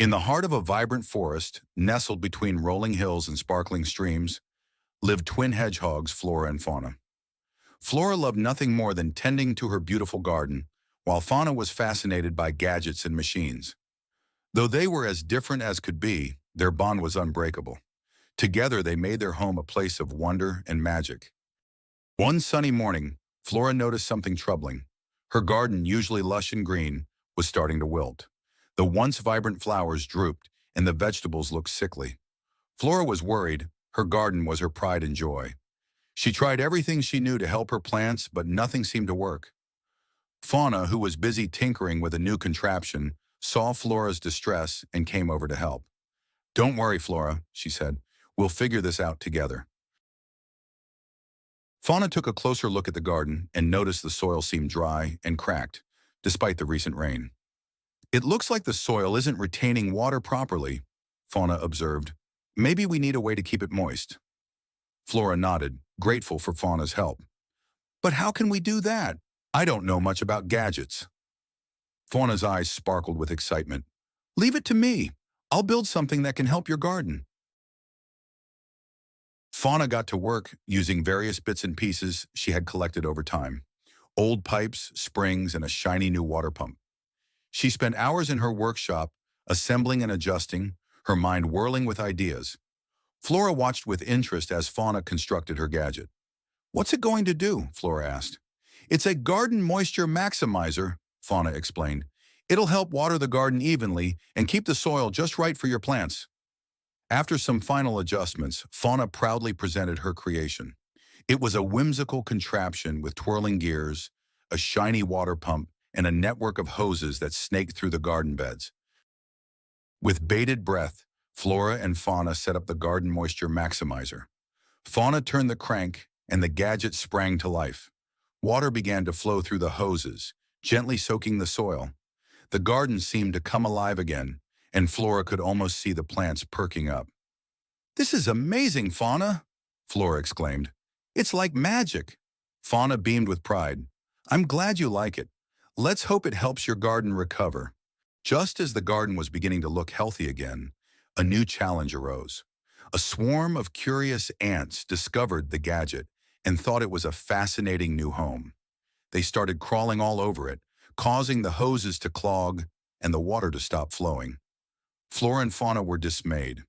In the heart of a vibrant forest, nestled between rolling hills and sparkling streams, lived twin hedgehogs, Flora and Fauna. Flora loved nothing more than tending to her beautiful garden, while Fauna was fascinated by gadgets and machines. Though they were as different as could be, their bond was unbreakable. Together, they made their home a place of wonder and magic. One sunny morning, Flora noticed something troubling. Her garden, usually lush and green, was starting to wilt. The once vibrant flowers drooped, and the vegetables looked sickly. Flora was worried. Her garden was her pride and joy. She tried everything she knew to help her plants, but nothing seemed to work. Fauna, who was busy tinkering with a new contraption, saw Flora's distress and came over to help. "Don't worry, Flora," she said. "We'll figure this out together." Fauna took a closer look at the garden and noticed the soil seemed dry and cracked, despite the recent rain. "It looks like the soil isn't retaining water properly," Fauna observed. "Maybe we need a way to keep it moist." Flora nodded, grateful for Fauna's help. "But how can we do that? I don't know much about gadgets." Fauna's eyes sparkled with excitement. "Leave it to me. I'll build something that can help your garden." Fauna got to work using various bits and pieces she had collected over time. Old pipes, springs, and a shiny new water pump. She spent hours in her workshop, assembling and adjusting, her mind whirling with ideas. Flora watched with interest as Fauna constructed her gadget. "What's it going to do?" Flora asked. "It's a garden moisture maximizer," Fauna explained. "It'll help water the garden evenly and keep the soil just right for your plants." After some final adjustments, Fauna proudly presented her creation. It was a whimsical contraption with twirling gears, a shiny water pump, and a network of hoses that snaked through the garden beds. With bated breath, Flora and Fauna set up the garden moisture maximizer. Fauna turned the crank, and the gadget sprang to life. Water began to flow through the hoses, gently soaking the soil. The garden seemed to come alive again, and Flora could almost see the plants perking up. "This is amazing, Fauna!" Flora exclaimed. "It's like magic." Fauna beamed with pride. "I'm glad you like it. Let's hope it helps your garden recover." Just as the garden was beginning to look healthy again, a new challenge arose. A swarm of curious ants discovered the gadget and thought it was a fascinating new home. They started crawling all over it, causing the hoses to clog and the water to stop flowing. Flora and Fauna were dismayed.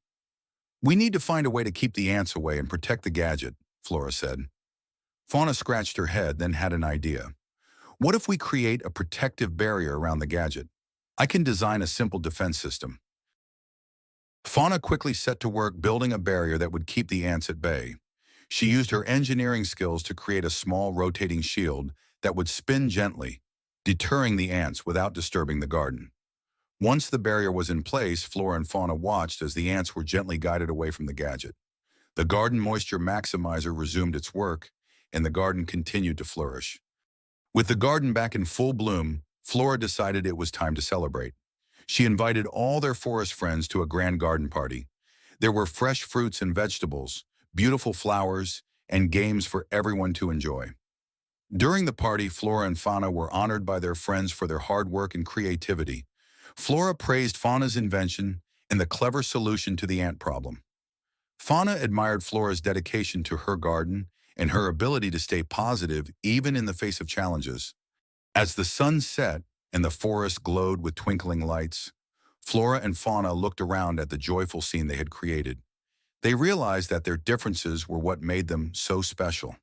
"We need to find a way to keep the ants away and protect the gadget," Flora said. Fauna scratched her head, then had an idea. "What if we create a protective barrier around the gadget? I can design a simple defense system." Fauna quickly set to work building a barrier that would keep the ants at bay. She used her engineering skills to create a small rotating shield that would spin gently, deterring the ants without disturbing the garden. Once the barrier was in place, Flora and Fauna watched as the ants were gently guided away from the gadget. The garden moisture maximizer resumed its work, and the garden continued to flourish. With the garden back in full bloom, Flora decided it was time to celebrate. She invited all their forest friends to a grand garden party. There were fresh fruits and vegetables, beautiful flowers, and games for everyone to enjoy. During the party, Flora and Fauna were honored by their friends for their hard work and creativity. Flora praised Fauna's invention and the clever solution to the ant problem. Fauna admired Flora's dedication to her garden and her ability to stay positive even in the face of challenges. As the sun set and the forest glowed with twinkling lights, Flora and Fauna looked around at the joyful scene they had created. They realized that their differences were what made them so special.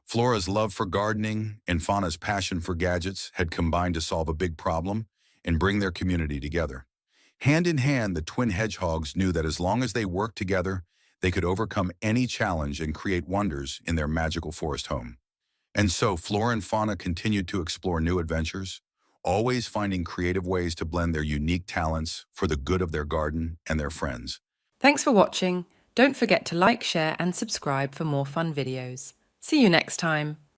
Flora's love for gardening and Fauna's passion for gadgets had combined to solve a big problem and bring their community together. Hand in hand, the twin hedgehogs knew that as long as they worked together, they could overcome any challenge and create wonders in their magical forest home. And so Flora and Fauna continued to explore new adventures, always finding creative ways to blend their unique talents for the good of their garden and their friends. Thanks for watching. Don't forget to like, share, and subscribe for more fun videos. See you next time.